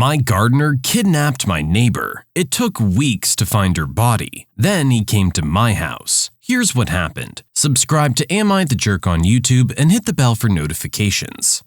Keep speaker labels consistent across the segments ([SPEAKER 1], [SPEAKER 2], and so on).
[SPEAKER 1] My gardener kidnapped my neighbor. It took weeks to find her body. Then he came to my house. Here's what happened. Subscribe to Am I the Jerk on YouTube and hit the bell for notifications.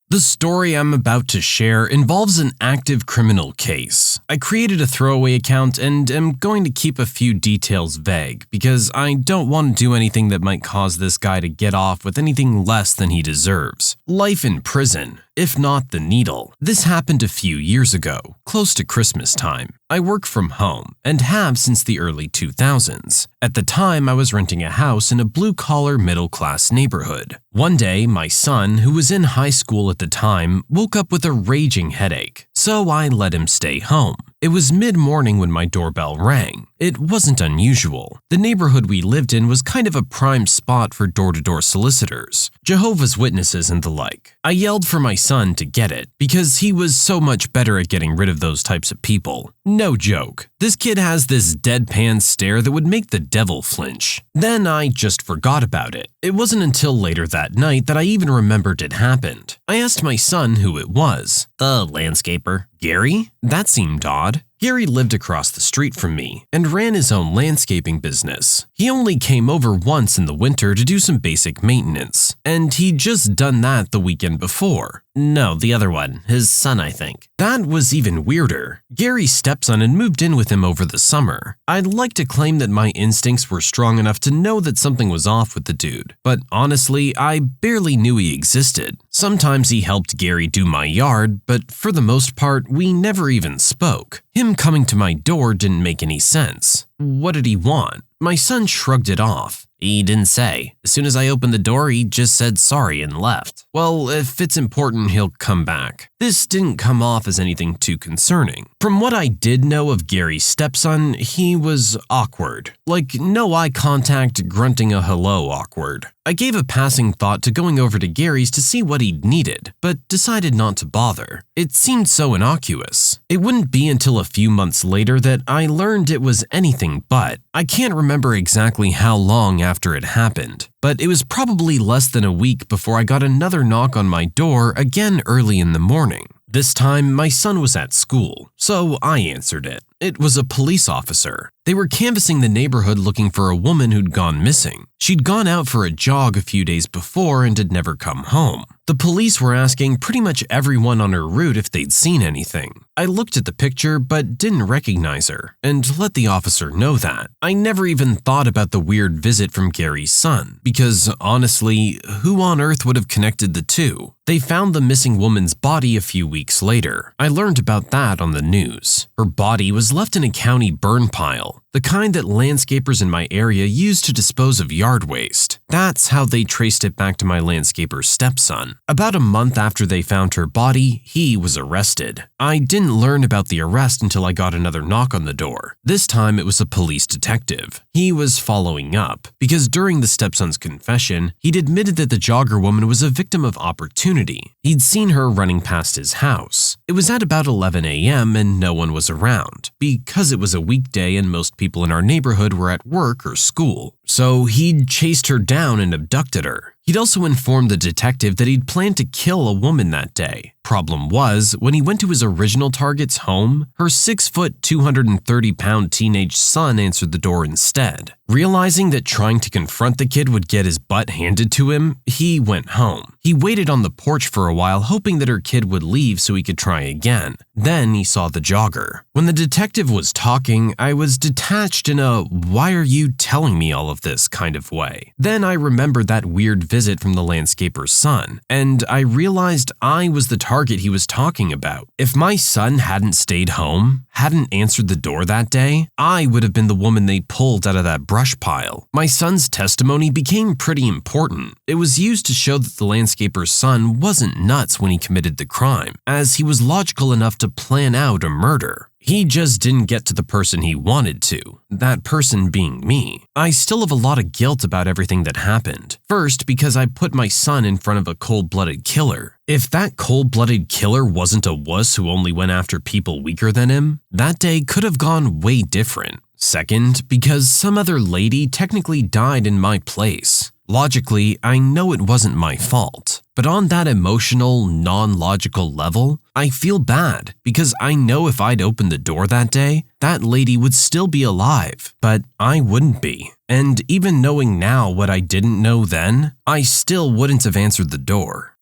[SPEAKER 1] The story I'm about to share involves an active criminal case. I created a throwaway account and am going to keep a few details vague because I don't want to do anything that might cause this guy to get off with anything less than he deserves. Life in prison, if not the needle. This happened a few years ago, close to Christmas time. I work from home and have since the early 2000s. At the time, I was renting a house in a blue-collar middle-class neighborhood. One day, my son, who was in high school at the time, woke up with a raging headache, so I let him stay home. It was mid-morning when my doorbell rang. It wasn't unusual. The neighborhood we lived in was kind of a prime spot for door-to-door solicitors, Jehovah's Witnesses and the like. I yelled for my son to get it because he was so much better at getting rid of those types of people. No joke. This kid has this deadpan stare that would make the devil flinch. Then I just forgot about it. It wasn't until later that night that I even remembered it happened. I asked my son who it was. The landscaper. Gary? That seemed odd. Gary lived across the street from me and ran his own landscaping business. He only came over once in the winter to do some basic maintenance, and he'd just done that the weekend before. No, the other one. His son, I think. That was even weirder. Gary's stepson had moved in with him over the summer. I'd like to claim that my instincts were strong enough to know that something was off with the dude, but honestly, I barely knew he existed. Sometimes he helped Gary do my yard, but for the most part, we never even spoke. Him coming to my door didn't make any sense. What did he want? My son shrugged it off. He didn't say. As soon as I opened the door, he just said sorry and left. Well, if it's important, he'll come back. This didn't come off as anything too concerning. From what I did know of Gary's stepson, he was awkward. Like no eye contact, grunting a hello awkward. I gave a passing thought to going over to Gary's to see what he'd needed, but decided not to bother. It seemed so innocuous. It wouldn't be until a few months later that I learned it was anything but. I can't remember exactly how long after it happened, but it was probably less than a week before I got another knock on my door again early in the morning. This time, my son was at school, so I answered it. It was a police officer. They were canvassing the neighborhood looking for a woman who'd gone missing. She'd gone out for a jog a few days before and had never come home. The police were asking pretty much everyone on her route if they'd seen anything. I looked at the picture but didn't recognize her, and let the officer know that. I never even thought about the weird visit from Gary's son, because honestly, who on earth would have connected the two? They found the missing woman's body a few weeks later. I learned about that on the news. Her body was left in a county burn pile, the kind that landscapers in my area use to dispose of yard waste. That's how they traced it back to my landscaper's stepson. About a month after they found her body, he was arrested. I didn't learn about the arrest until I got another knock on the door. This time it was a police detective. He was following up, because during the stepson's confession, he'd admitted that the jogger woman was a victim of opportunity. He'd seen her running past his house. It was at about 11 a.m. and no one was around, because it was a weekday and most people in our neighborhood were at work or school. So he'd chased her down and abducted her. He'd also informed the detective that he'd planned to kill a woman that day. Problem was, when he went to his original target's home, her 6-foot, 230-pound teenage son answered the door instead. Realizing that trying to confront the kid would get his butt handed to him, he went home. He waited on the porch for a while, hoping that her kid would leave so he could try again. Then he saw the jogger. When the detective was talking, I was detached in a "why are you telling me all of this" kind of way. Then I remembered that weird visit from the landscaper's son, and I realized I was the target he was talking about. If my son hadn't stayed home, hadn't answered the door that day, I would have been the woman they pulled out of that brush pile. My son's testimony became pretty important. It was used to show that the landscaper's son wasn't nuts when he committed the crime, as he was logical enough to plan out a murder. He just didn't get to the person he wanted to, that person being me. I still have a lot of guilt about everything that happened. First, because I put my son in front of a cold-blooded killer. If that cold-blooded killer wasn't a wuss who only went after people weaker than him, that day could have gone way different. Second, because some other lady technically died in my place. Logically, I know it wasn't my fault, but on that emotional, non-logical level, I feel bad because I know if I'd opened the door that day, that lady would still be alive, but I wouldn't be. And even knowing now what I didn't know then, I still wouldn't have answered the door.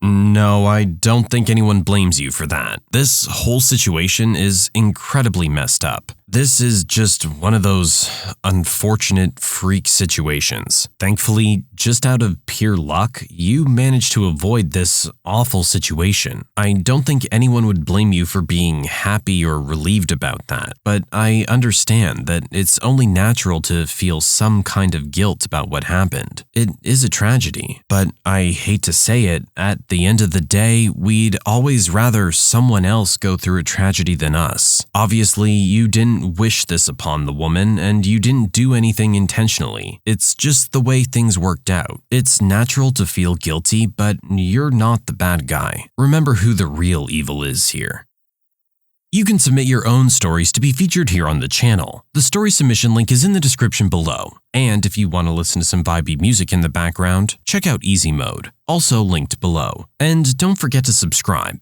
[SPEAKER 1] No, I don't think anyone blames you for that. This whole situation is incredibly messed up. This is just one of those unfortunate freak situations. Thankfully, just out of pure luck, you managed to avoid this awful situation. I don't think anyone would blame you for being happy or relieved about that, but I understand that it's only natural to feel some kind of guilt about what happened. It is a tragedy, but I hate to say it, at the end of the day, we'd always rather someone else go through a tragedy than us. Obviously, you didn't wish this upon the woman and you didn't do anything intentionally. It's just the way things worked out. It's natural to feel guilty, but you're not the bad guy. Remember who the real evil is here. You can submit your own stories to be featured here on the channel. The story submission link is in the description below. And if you want to listen to some vibey music in the background, check out easymode, also linked below. And don't forget to subscribe.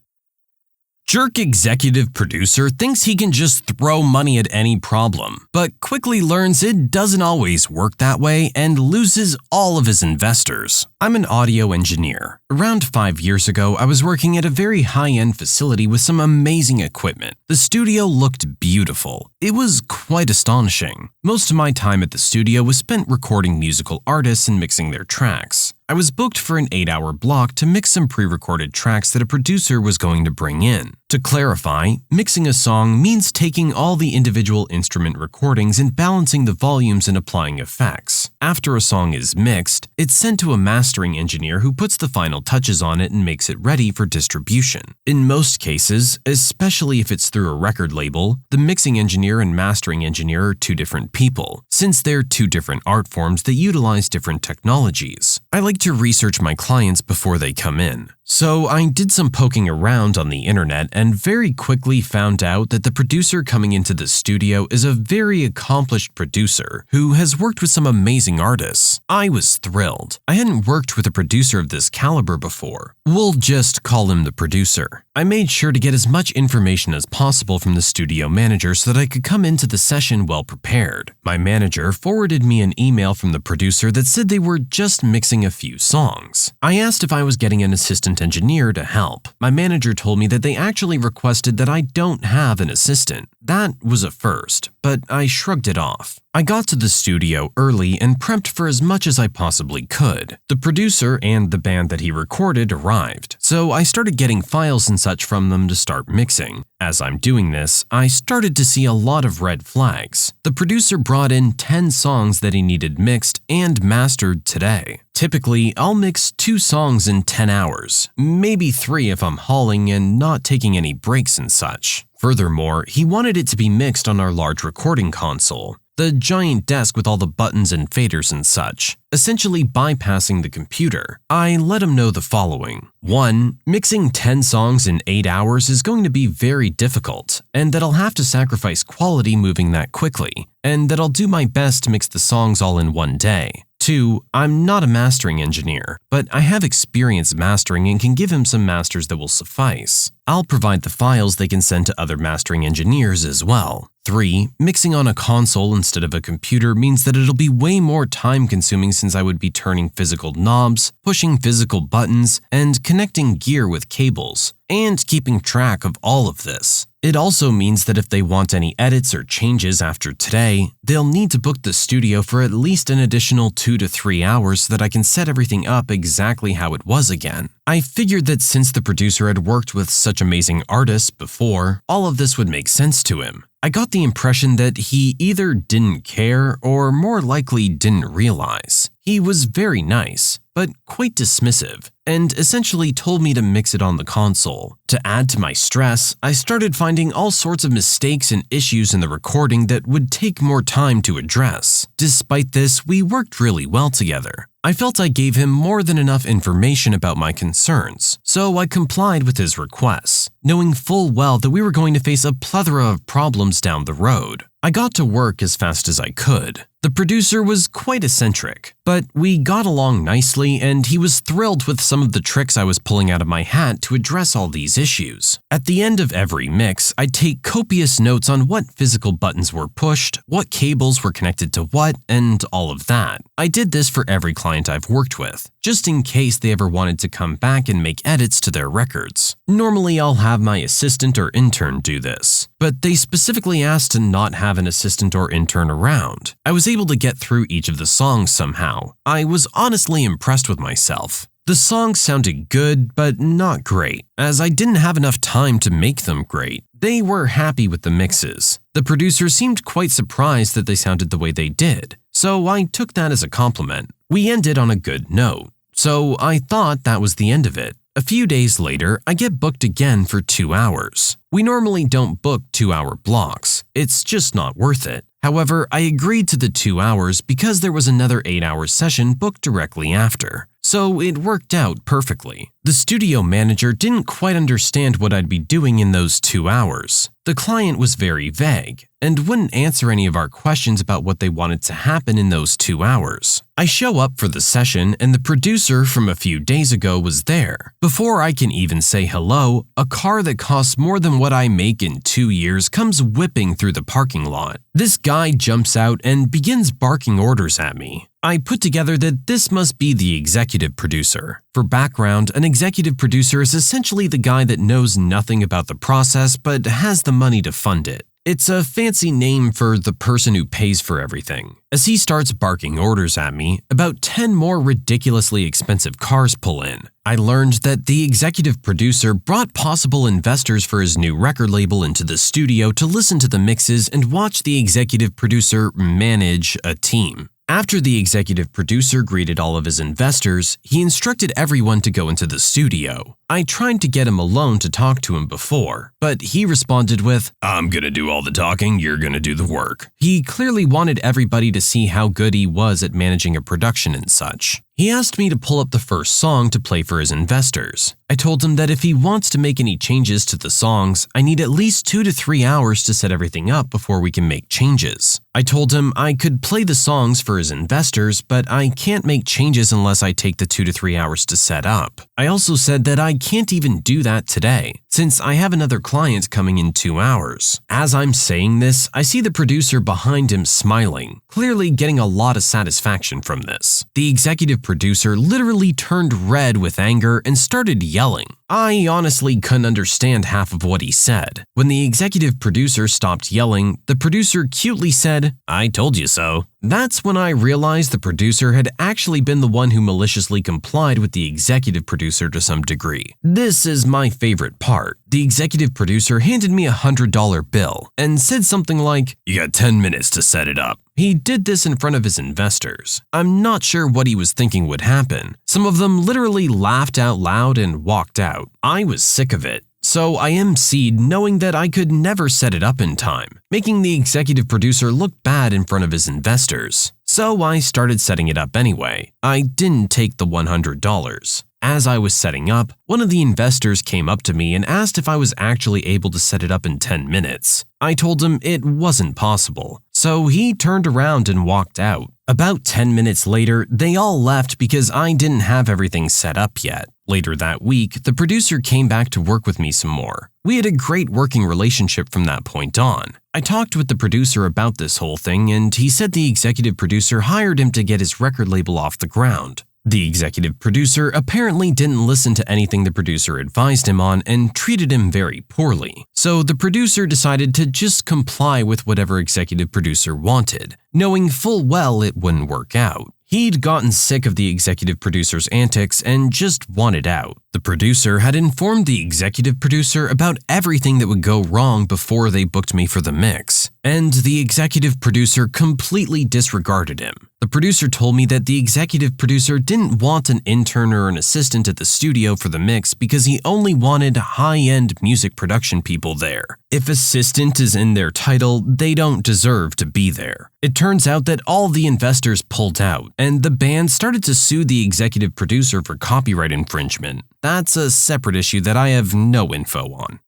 [SPEAKER 1] Jerk executive producer thinks he can just throw money at any problem, but quickly learns it doesn't always work that way and loses all of his investors. I'm an audio engineer. Around 5 years ago, I was working at a very high-end facility with some amazing equipment. The studio looked beautiful. It was quite astonishing. Most of my time at the studio was spent recording musical artists and mixing their tracks. I was booked for an 8-hour block to mix some pre-recorded tracks that a producer was going to bring in. To clarify, mixing a song means taking all the individual instrument recordings and balancing the volumes and applying effects. After a song is mixed, it's sent to a mastering engineer who puts the final touches on it and makes it ready for distribution. In most cases, especially if it's through a record label, the mixing engineer and mastering engineer are two different people, since they're two different art forms that utilize different technologies. I like to research my clients before they come in. So I did some poking around on the internet and very quickly found out that the producer coming into the studio is a very accomplished producer who has worked with some amazing artists. I was thrilled. I hadn't worked with a producer of this caliber before. We'll just call him the producer. I made sure to get as much information as possible from the studio manager so that I could come into the session well prepared. My manager forwarded me an email from the producer that said they were just mixing a few songs. I asked if I was getting an assistant engineer to help. My manager told me that they actually requested that I don't have an assistant. That was a first, but I shrugged it off. I got to the studio early and prepped for as much as I possibly could. The producer and the band that he recorded arrived, so I started getting files and such from them to start mixing. As I'm doing this, I started to see a lot of red flags. The producer brought in 10 songs that he needed mixed and mastered today. Typically, I'll mix 2 songs in 10 hours, maybe 3 if I'm hauling and not taking any breaks and such. Furthermore, he wanted it to be mixed on our large recording console, the giant desk with all the buttons and faders and such, essentially bypassing the computer. I let him know the following. 1. Mixing 10 songs in 8 hours is going to be very difficult, and that I'll have to sacrifice quality moving that quickly, and that I'll do my best to mix the songs all in one day. 2. I'm not a mastering engineer, but I have experience mastering and can give him some masters that will suffice. I'll provide the files they can send to other mastering engineers as well. 3. Mixing on a console instead of a computer means that it'll be way more time-consuming since I would be turning physical knobs, pushing physical buttons, and connecting gear with cables, and keeping track of all of this. It also means that if they want any edits or changes after today, they'll need to book the studio for at least an additional 2 to 3 hours so that I can set everything up exactly how it was again. I figured that since the producer had worked with such amazing artists before, all of this would make sense to him. I got the impression that he either didn't care or more likely didn't realize. He was very nice, but quite dismissive, and essentially told me to mix it on the console. To add to my stress, I started finding all sorts of mistakes and issues in the recording that would take more time to address. Despite this, we worked really well together. I felt I gave him more than enough information about my concerns, so I complied with his requests, knowing full well that we were going to face a plethora of problems down the road. I got to work as fast as I could. The producer was quite eccentric, but we got along nicely and he was thrilled with some of the tricks I was pulling out of my hat to address all these issues. At the end of every mix, I'd take copious notes on what physical buttons were pushed, what cables were connected to what, and all of that. I did this for every client I've worked with, just in case they ever wanted to come back and make edits to their records. Normally, I'll have my assistant or intern do this, but they specifically asked to not have an assistant or intern around. I was able to get through each of the songs somehow. I was honestly impressed with myself. The songs sounded good, but not great, as I didn't have enough time to make them great. They were happy with the mixes. The producer seemed quite surprised that they sounded the way they did, so I took that as a compliment. We ended on a good note, so I thought that was the end of it. A few days later, I get booked again for 2 hours. We normally don't book 2-hour blocks. It's just not worth it. However, I agreed to the 2 hours because there was another 8-hour session booked directly after. So it worked out perfectly. The studio manager didn't quite understand what I'd be doing in those 2 hours. The client was very vague and wouldn't answer any of our questions about what they wanted to happen in those 2 hours. I show up for the session and the producer from a few days ago was there. Before I can even say hello, a car that costs more than what I make in 2 years comes whipping through the parking lot. This guy jumps out and begins barking orders at me. I put together that this must be the executive producer. For background, an executive producer is essentially the guy that knows nothing about the process but has the money to fund it. It's a fancy name for the person who pays for everything. As he starts barking orders at me, about 10 more ridiculously expensive cars pull in. I learned that the executive producer brought possible investors for his new record label into the studio to listen to the mixes and watch the executive producer manage a team. After the executive producer greeted all of his investors, he instructed everyone to go into the studio. I tried to get him alone to talk to him before, but he responded with, "I'm gonna do all the talking, you're gonna do the work." He clearly wanted everybody to see how good he was at managing a production and such. He asked me to pull up the first song to play for his investors. I told him that if he wants to make any changes to the songs, I need at least 2 to 3 hours to set everything up before we can make changes. I told him I could play the songs for his investors, but I can't make changes unless I take the 2 to 3 hours to set up. I also said that I can't even do that today, since I have another client coming in 2 hours. As I'm saying this, I see the producer behind him smiling, clearly getting a lot of satisfaction from this. The executive producer literally turned red with anger and started yelling. I honestly couldn't understand half of what he said. When the executive producer stopped yelling, the producer cutely said, "I told you so." That's when I realized the producer had actually been the one who maliciously complied with the executive producer to some degree. This is my favorite part. The executive producer handed me a $100 bill and said something like, "You got 10 minutes to set it up." He did this in front of his investors. I'm not sure what he was thinking would happen. Some of them literally laughed out loud and walked out. I was sick of it. So I emceed knowing that I could never set it up in time, making the executive producer look bad in front of his investors. So I started setting it up anyway. I didn't take the $100. As I was setting up, one of the investors came up to me and asked if I was actually able to set it up in 10 minutes. I told him it wasn't possible, so he turned around and walked out. About 10 minutes later, they all left because I didn't have everything set up yet. Later that week, the producer came back to work with me some more. We had a great working relationship from that point on. I talked with the producer about this whole thing, and he said the executive producer hired him to get his record label off the ground. The executive producer apparently didn't listen to anything the producer advised him on and treated him very poorly. So the producer decided to just comply with whatever executive producer wanted, knowing full well it wouldn't work out. He'd gotten sick of the executive producer's antics and just wanted out. The producer had informed the executive producer about everything that would go wrong before they booked me for the mix, and the executive producer completely disregarded him. The producer told me that the executive producer didn't want an intern or an assistant at the studio for the mix because he only wanted high-end music production people there. If assistant is in their title, they don't deserve to be there. It turns out that all the investors pulled out, and the band started to sue the executive producer for copyright infringement. That's a separate issue that I have no info on.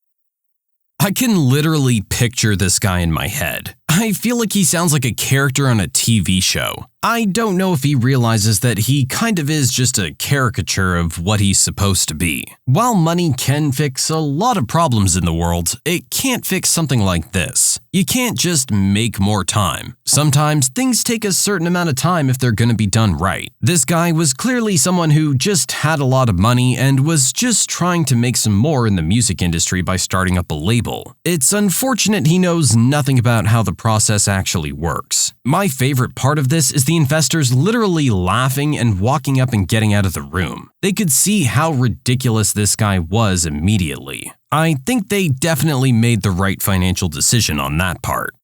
[SPEAKER 1] I can literally picture this guy in my head. I feel like he sounds like a character on a TV show. I don't know if he realizes that he kind of is just a caricature of what he's supposed to be. While money can fix a lot of problems in the world, it can't fix something like this. You can't just make more time. Sometimes things take a certain amount of time if they're going to be done right. This guy was clearly someone who just had a lot of money and was just trying to make some more in the music industry by starting up a label. It's unfortunate he knows nothing about how the process actually works. My favorite part of this is the investors literally laughing and walking up and getting out of the room. They could see how ridiculous this guy was immediately. I think they definitely made the right financial decision on that part.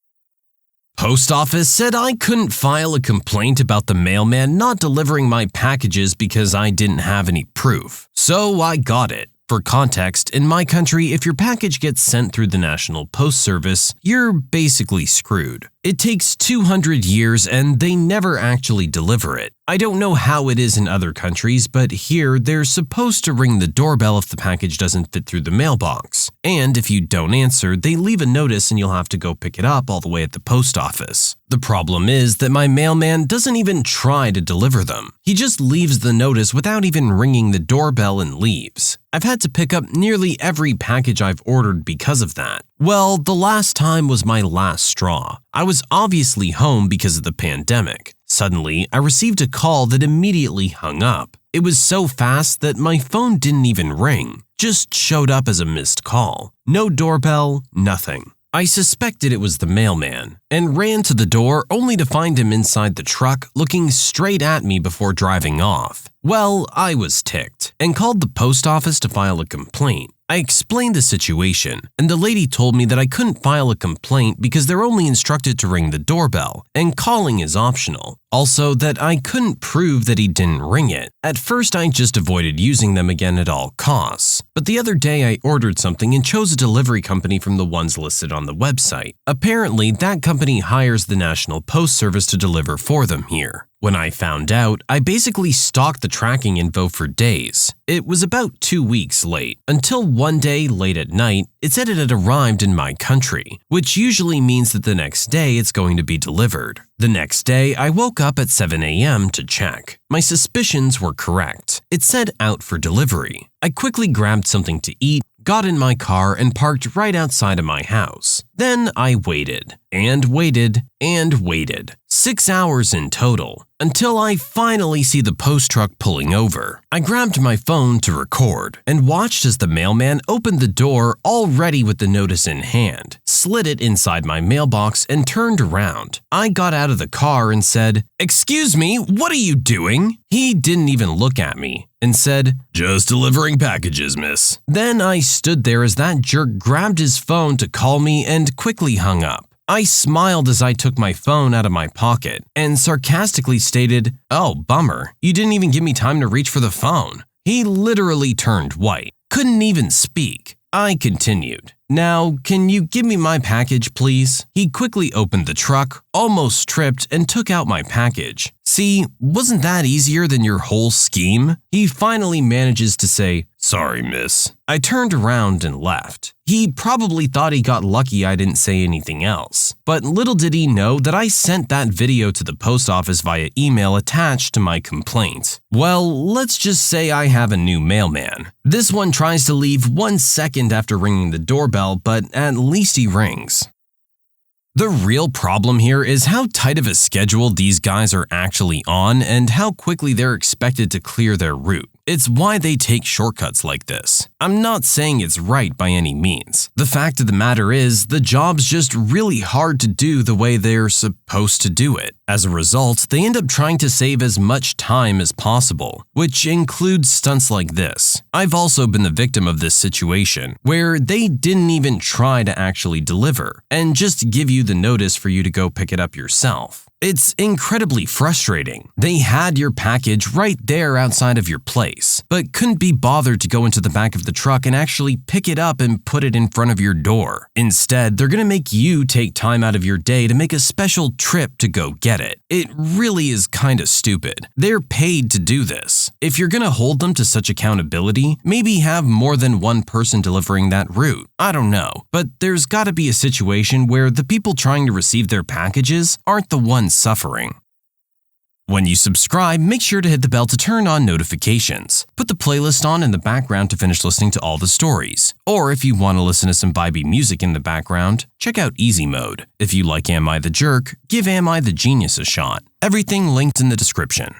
[SPEAKER 1] Post office said I couldn't file a complaint about the mailman not delivering my packages because I didn't have any proof. So I got it. For context, in my country, if your package gets sent through the National Post Service, you're basically screwed. It takes 200 years and they never actually deliver it. I don't know how it is in other countries, but here they're supposed to ring the doorbell if the package doesn't fit through the mailbox. And if you don't answer, they leave a notice and you'll have to go pick it up all the way at the post office. The problem is that my mailman doesn't even try to deliver them. He just leaves the notice without even ringing the doorbell and leaves. I've had to pick up nearly every package I've ordered because of that. Well, the last time was my last straw. I was obviously home because of the pandemic. Suddenly, I received a call that immediately hung up. It was so fast that my phone didn't even ring, just showed up as a missed call. No doorbell, nothing. I suspected it was the mailman and ran to the door only to find him inside the truck looking straight at me before driving off. Well, I was ticked and called the post office to file a complaint. I explained the situation, and the lady told me that I couldn't file a complaint because they're only instructed to ring the doorbell, and calling is optional. Also, that I couldn't prove that he didn't ring it. At first, I just avoided using them again at all costs. But the other day, I ordered something and chose a delivery company from the ones listed on the website. Apparently, that company hires the National Post Service to deliver for them here. When I found out, I basically stalked the tracking info for days. It was about 2 weeks late, until one day late at night, it said it had arrived in my country, which usually means that the next day it's going to be delivered. The next day, I woke up at 7 a.m. to check. My suspicions were correct. It said out for delivery. I quickly grabbed something to eat, got in my car, and parked right outside of my house. Then I waited, and waited, and waited. 6 hours in total, until I finally see the post truck pulling over. I grabbed my phone to record, and watched as the mailman opened the door already with the notice in hand, slid it inside my mailbox, and turned around. I got out of the car and said, "Excuse me, what are you doing?" He didn't even look at me and said, "Just delivering packages, miss." Then I stood there as that jerk grabbed his phone to call me and quickly hung up. I smiled as I took my phone out of my pocket and sarcastically stated, "Oh, bummer, you didn't even give me time to reach for the phone." He literally turned white, couldn't even speak. I continued, "Now, can you give me my package, please?" He quickly opened the truck, almost tripped, and took out my package. See, wasn't that easier than your whole scheme? He finally manages to say, "Sorry, miss." I turned around and left. He probably thought he got lucky I didn't say anything else. But little did he know that I sent that video to the post office via email attached to my complaint. Well, let's just say I have a new mailman. This one tries to leave 1 second after ringing the doorbell, but at least he rings. The real problem here is how tight of a schedule these guys are actually on and how quickly they're expected to clear their route. It's why they take shortcuts like this. I'm not saying it's right by any means. The fact of the matter is, the job's just really hard to do the way they're supposed to do it. As a result, they end up trying to save as much time as possible, which includes stunts like this. I've also been the victim of this situation, where they didn't even try to actually deliver, and just give you the notice for you to go pick it up yourself. It's incredibly frustrating. They had your package right there outside of your place, but couldn't be bothered to go into the back of the truck and actually pick it up and put it in front of your door. Instead, they're gonna make you take time out of your day to make a special trip to go get it. It really is kinda stupid. They're paid to do this. If you're gonna hold them to such accountability, maybe have more than one person delivering that route. I don't know, but there's gotta be a situation where the people trying to receive their packages aren't the ones suffering. When you subscribe, make sure to hit the bell to turn on notifications. Put the playlist on in the background to finish listening to all the stories. Or if you want to listen to some vibey music in the background, check out Easy Mode. If you like Am I the Jerk, give Am I the Genius a shot. Everything linked in the description.